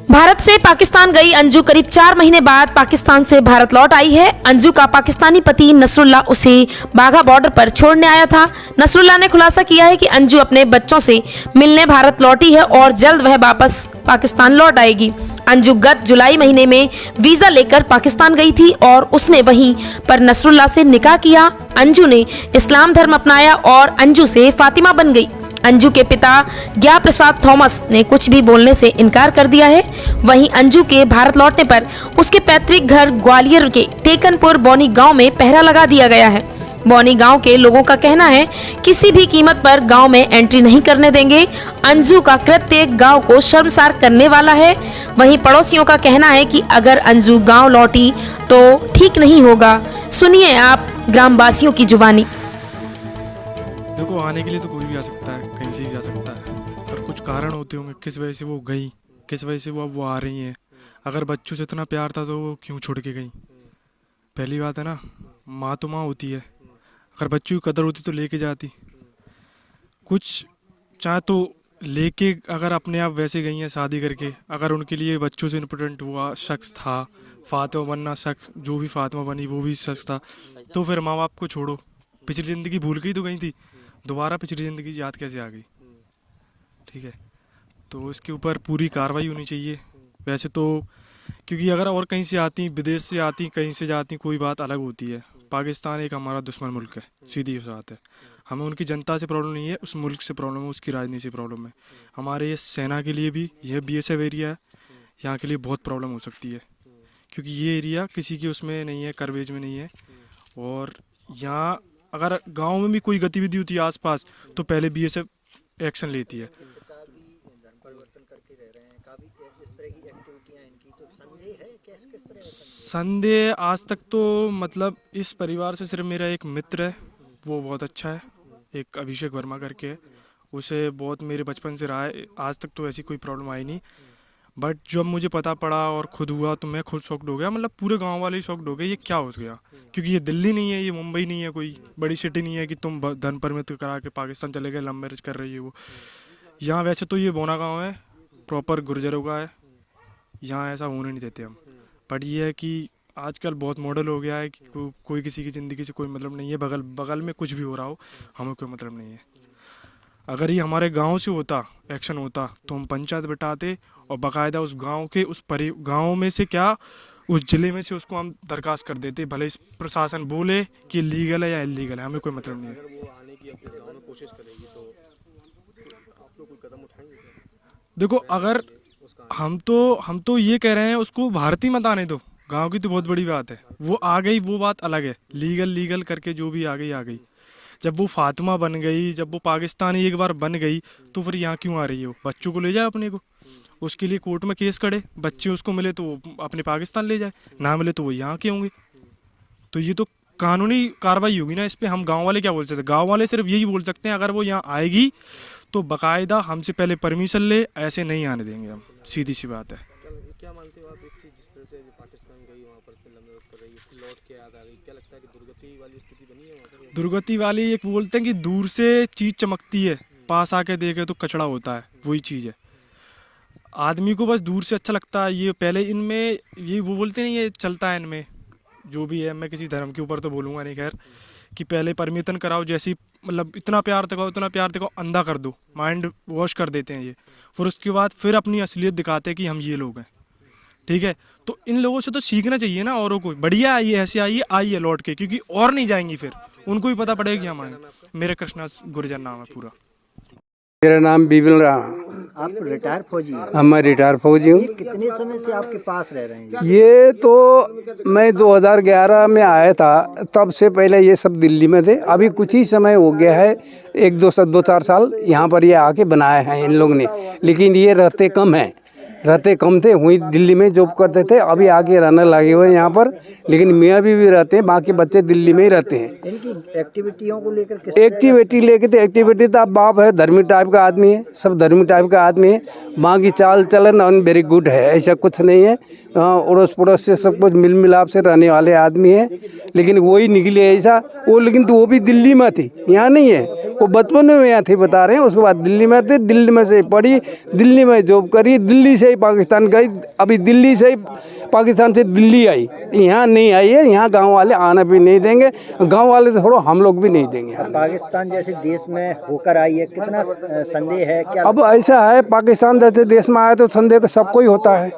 भारत से पाकिस्तान गई अंजू करीब 4 महीने बाद पाकिस्तान से भारत लौट आई है। अंजू का पाकिस्तानी पति नसरुल्ला उसे बाघा बॉर्डर पर छोड़ने आया था। नसरुल्ला ने खुलासा किया है कि अंजू अपने बच्चों से मिलने भारत लौटी है और जल्द वह वापस पाकिस्तान लौट आएगी। अंजू गत जुलाई महीने में वीजा लेकर पाकिस्तान गई थी और उसने वहीं पर नसरुल्ला से निकाह किया। अंजू ने इस्लाम धर्म अपनाया और अंजू से फातिमा बन गई। अंजू के पिता ज्ञा प्रसाद थॉमस ने कुछ भी बोलने से इनकार कर दिया है। वहीं अंजू के भारत लौटने पर उसके पैतृक घर ग्वालियर के टेकनपुर बौनी गांव में पहरा लगा दिया गया है। बौनी गांव के लोगों का कहना है किसी भी कीमत पर गांव में एंट्री नहीं करने देंगे। अंजू का कृत्य गांव को शर्मसार करने वाला है। वहीं पड़ोसियों का कहना है कि अगर अंजू गांव लौटी तो ठीक नहीं होगा। सुनिए आप ग्रामवासियों की जुबानी। देखो, आने के लिए तो कोई भी आ सकता है, कहीं से भी आ सकता है, पर कुछ कारण होते होंगे किस वजह से वो गई, किस वजह से वो आ रही हैं। अगर बच्चों से इतना प्यार था तो वो क्यों छोड़ के गई? पहली बात है ना, माँ तो माँ होती है। अगर बच्चों की कदर होती तो लेके जाती। कुछ चाहे तो लेके, अगर अपने आप वैसे गई हैं शादी करके, अगर उनके लिए बच्चों से इम्पोर्टेंट हुआ शख्स था, फातिमा बनना शख्स, जो भी फातिमा बनी वो भी शख्स था, तो फिर माँ बाप को छोड़ो। पिछली ज़िंदगी भूल गई तो गई थी, दोबारा पिछली ज़िंदगी याद कैसे आ गई? ठीक है, तो इसके ऊपर पूरी कार्रवाई होनी चाहिए। वैसे तो क्योंकि अगर और कहीं से आती, विदेश से आती, कहीं से जाती, कोई बात अलग होती है। पाकिस्तान एक हमारा दुश्मन मुल्क है, सीधी बात है। हमें उनकी जनता से प्रॉब्लम नहीं है, उस मुल्क से प्रॉब्लम है, उसकी राजनीति से प्रॉब्लम है। हमारे ये सेना के लिए भी, यह BSF एरिया है, यहाँ के लिए बहुत प्रॉब्लम हो सकती है, क्योंकि ये एरिया किसी के उसमें नहीं है, करवेज में नहीं है। और यहाँ अगर गांव में भी कोई गतिविधि होती है आसपास तो पहले BSF एक्शन लेती है। संदेह आज तक तो मतलब इस परिवार से सिर्फ मेरा एक मित्र है, वो बहुत अच्छा है, एक अभिषेक वर्मा करके है, उसे बहुत मेरे बचपन से रहा है। आज तक तो ऐसी कोई प्रॉब्लम आई नहीं, बट जब मुझे पता पड़ा और खुद हुआ तो मैं खुद शॉक्ड हो गया। मतलब पूरे गांव वाले ही शॉक्ड हो गए, ये क्या हो गया? क्योंकि ये दिल्ली नहीं है, ये मुंबई नहीं है, कोई बड़ी सिटी नहीं है कि तुम धन परमित करा के पाकिस्तान चले गए, लव मैरिज कर रही है वो। यहाँ वैसे तो ये बोना गांव है, प्रॉपर गुर्जरों का है, यहाँ ऐसा होने नहीं देते हम। बट ये है कि आजकल बहुत मॉडल हो गया है कि कोई किसी की ज़िंदगी से कोई मतलब नहीं है, बगल बगल में कुछ भी हो रहा हो, हमें कोई मतलब नहीं है। अगर ये हमारे गांव से होता, एक्शन होता, तो हम पंचायत बिठाते और बाकायदा उस गांव के गांव में से क्या, उस ज़िले में से उसको हम दरखास्त कर देते। भले इस प्रशासन बोले कि लीगल है या इलीगल है, हमें कोई मतलब नहीं है। अगर वो आने की अपने गांव में कोशिश करेगी तो आप लोग कोई कदम उठाएंगे? देखो, अगर हम तो ये कह रहे हैं उसको भारत ही मत आने दो। गाँव की तो बहुत बड़ी बात है, वो आ गई वो बात अलग है। लीगल करके जो भी आ गई। जब वो फातिमा बन गई, जब वो पाकिस्तानी एक बार बन गई, तो फिर यहाँ क्यों आ रही हो? बच्चों को ले जाए अपने को, उसके लिए कोर्ट में केस करे, बच्चे उसको मिले तो वो अपने पाकिस्तान ले जाए, ना मिले तो वो यहाँ के होंगे। तो ये तो कानूनी कार्रवाई होगी ना इस पर। हम गाँव वाले क्या बोल सकते हैं? गाँव वाले सिर्फ यही बोल सकते हैं अगर वो यहाँ आएगी तो बाकायदा हमसे पहले परमिशन ले, ऐसे नहीं आने देंगे हम, सीधी सी बात है। क्या मानते हो आप एक चीज़, जिस तरह से पाकिस्तान गई वहाँ पर फिर लंबे वक्त कर रही है, लौट के याद आ गई, क्या लगता है कि दुर्गति वाली स्थिति बनी है वहाँ पर? दुर्गति वाली एक बोलते हैं कि दूर से चीज़ चमकती है, पास आके देखे तो कचड़ा होता है, वही चीज़ है। आदमी को बस दूर से अच्छा लगता है। ये पहले इनमें ये वो बोलते नहीं, ये चलता है इनमें जो भी है। मैं किसी धर्म के ऊपर तो बोलूँगा नहीं, खैर, कि पहले परमिशन कराओ, जैसी मतलब इतना प्यार दिखाओ, अंधा कर दो, माइंड वॉश कर देते हैं ये। फिर उसके बाद फिर अपनी असलियत दिखाते हैं कि हम ये लोग हैं। ठीक है, तो इन लोगों से तो सीखना चाहिए ना औरों को। बढ़िया आइए, ऐसे आइए लौट के, क्योंकि और नहीं जाएंगी, फिर उनको भी पता पड़ेगा कि हम आए। मेरा कृष्णा गुर्जर नाम है पूरा। मेरा नाम बिबिल राणा। आप रिटायर फौजी हैं? हाँ, मैं रिटायर फौजी हूँ। कितने समय से आपके पास रह रहे हैं? ये तो मैं 2011 में आया था, तब से पहले ये सब दिल्ली में थे। अभी कुछ ही समय हो गया है, 2-4 साल यहाँ पर ये आके बनाए हैं इन लोग ने। लेकिन ये रहते कम थे, वहीं दिल्ली में जॉब करते थे। अभी आके रहने लगे हुए हैं यहाँ पर, लेकिन मियाँ भी रहते हैं, बाकी बच्चे दिल्ली में ही रहते हैं। इनकी एक्टिविटियों को लेकर एक्टिविटी तो अब बाप है, धर्मी टाइप का आदमी है, सब धर्मी टाइप का आदमी है। बाकी चाल चलन वेरी गुड है, ऐसा कुछ नहीं है। अड़ोस पड़ोस से सब कुछ मिल मिलाप से रहने वाले आदमी है। लेकिन वही निकले ऐसा वो, लेकिन तो वो भी दिल्ली में थी, यहाँ नहीं है। वो बचपन में यहाँ थी, बता रहे हैं। उसके बाद दिल्ली में थे, दिल्ली में से पढ़ी, दिल्ली में जॉब करी, दिल्ली से ही पाकिस्तान गई, अभी दिल्ली से ही पाकिस्तान से दिल्ली आई, यहाँ नहीं आई है। यहाँ गांव वाले आना भी नहीं देंगे, गांव वाले तो छोड़ो हम लोग भी नहीं देंगे। पाकिस्तान जैसे देश में होकर आई है, कितना संदेह है क्या? अब ऐसा है, पाकिस्तान जैसे देश में आया तो संदेह तो सबको ही होता है।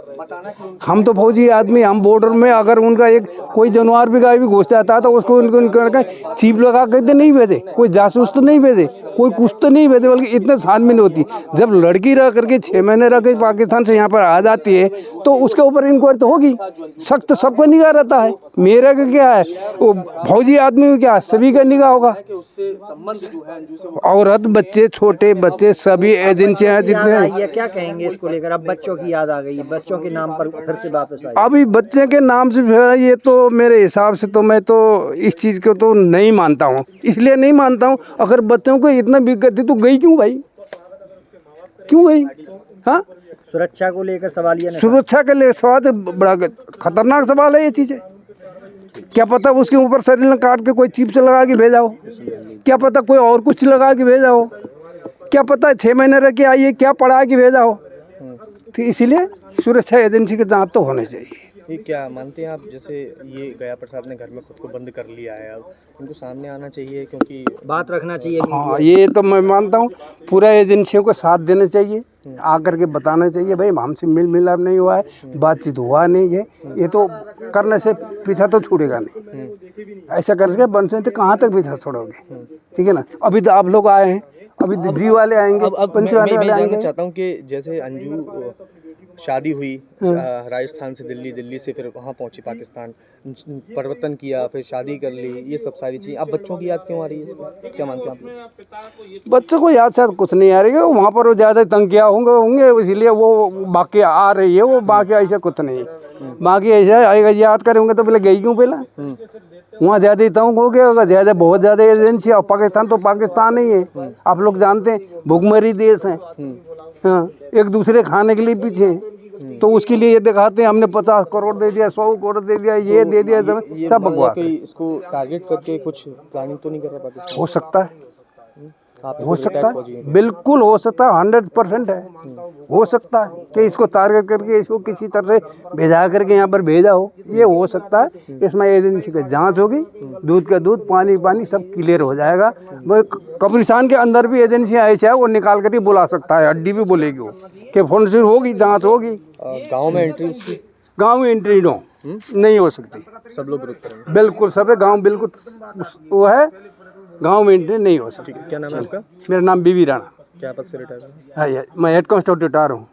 हम तो फौजी आदमी, हम बॉर्डर में अगर उनका एक कोई जानवर भी गाय भी घुस जाता है तो उसको उनको चीप लगा के तो नहीं भेजे, कोई जासूस तो नहीं भेजे, कोई कुछ तो नहीं भेजे, बल्कि इतने छानबीन होती। जब लड़की रह करके 6 महीने रह के पाकिस्तान से यहाँ पर आ जाती है तो उसके ऊपर इंक्वायरी तो होगी, सख्त सबको निगाह रहता है। मेरा का क्या है, वो फौजी आदमी में क्या सभी का निगाह होगा। औरत, बच्चे, छोटे बच्चे, सभी एजेंसियां जितने ये क्या कहेंगे इसको लेकर? अब बच्चों की याद आ गई, बच्चों के नाम पर फिर से वापस आई। अभी बच्चे के नाम से ये तो मेरे हिसाब से तो मैं तो इस चीज़ को तो नहीं मानता हूँ। इसलिए नहीं मानता हूँ, अगर बच्चों को इतना दिक्कत थी तो गई क्यों भाई, क्यों गई? हाँ, सुरक्षा को लेकर सवाल ये सुरक्षा के लिए सवाल बड़ा खतरनाक सवाल है ये चीज़ें। क्या पता उसके ऊपर शरीर में काट के कोई चिप से लगा के भेजा हो, क्या पता कोई और कुछ लगा के भेजा हो, क्या पता 6 महीने रह के आइए क्या पढ़ा के भेजा हो। तो इसीलिए सुरक्षा एजेंसी के जांच तो होने चाहिए। ये क्या मानते हैं आप, जैसे ये गया प्रसाद ने घर में खुद को बंद कर लिया है, अब उनको सामने आना चाहिए, क्योंकि बात रखना चाहिए। हाँ, ये तो मैं मानता हूँ, पूरा एजेंसियों को साथ देना चाहिए, आकर के बताना चाहिए भाई हमसे मिल मिलाप नहीं हुआ है, बातचीत हुआ नहीं है, ये तो करने से पीछा तो छूटेगा नहीं। ऐसा करके बन से तो कहाँ तक पीछा छोड़ोगे, ठीक है ना। अभी तो आप लोग आए हैं, अभी दिल्ली वाले आएंगे, अब मैं जानना चाहता हूँ कि जैसे अंजू शादी हुई राजस्थान से दिल्ली, दिल्ली से फिर वहाँ पहुँची पाकिस्तान, परिवर्तन किया, फिर शादी कर ली, ये सब सारी चीज़ें, अब बच्चों की याद क्यों आ रही है इसको? क्या मानते हैं आप लोग? बच्चों को याद शायद कुछ नहीं आ रही है, वहाँ पर वो ज़्यादा तंग किया होंगे इसीलिए वो बाकी आ रही है, वो बाकी ऐसा कुछ नहीं। बाकी ऐसा याद करेंगे तो पहले गई क्यों, पहला वहाँ ज़्यादा तंग हो गया होगा, ज़्यादा बहुत ज़्यादा एजेंसी। और पाकिस्तान तो पाकिस्तान ही है, आप लोग जानते हैं, भुखमरी देश है। हाँ, एक दूसरे खाने के लिए पीछे हैं, तो उसके लिए ये दिखाते हैं हमने 50 करोड़ दे दिया, 100 करोड़ दे दिया, ये दे दिया, सब बकवास है। इसको टारगेट करके कुछ प्लानिंग तो नहीं कर रहा पाकिस्तान? हो सकता है, आप हो सकता है, बिल्कुल हो सकता है, 100% है, हो सकता है कि इसको टारगेट करके इसको किसी तरह से भेजा करके यहाँ पर भेजा हो, ये हो सकता है। इसमें एजेंसी की जांच होगी, दूध का दूध, पानी पानी, सब क्लियर हो जाएगा। वो कब्रिस्तान के अंदर भी एजेंसियाँ ऐसी है, वो निकाल कर ही बुला सकता है, हड्डी भी बोलेगी वो कि फोन से होगी, जाँच होगी। गाँव में एंट्री, गाँव में एंट्री नो नहीं हो सकती, सब लोग विरोध करेंगे। बिल्कुल सब गाँव बिल्कुल वो है, गाँव में एंट्री नहीं हो सकती। क्या नाम है आपका? मेरा नाम बीबी राणा क्या पद से रिटायर? है, मैं हेड कांस्टेबल रिटायर हूँ।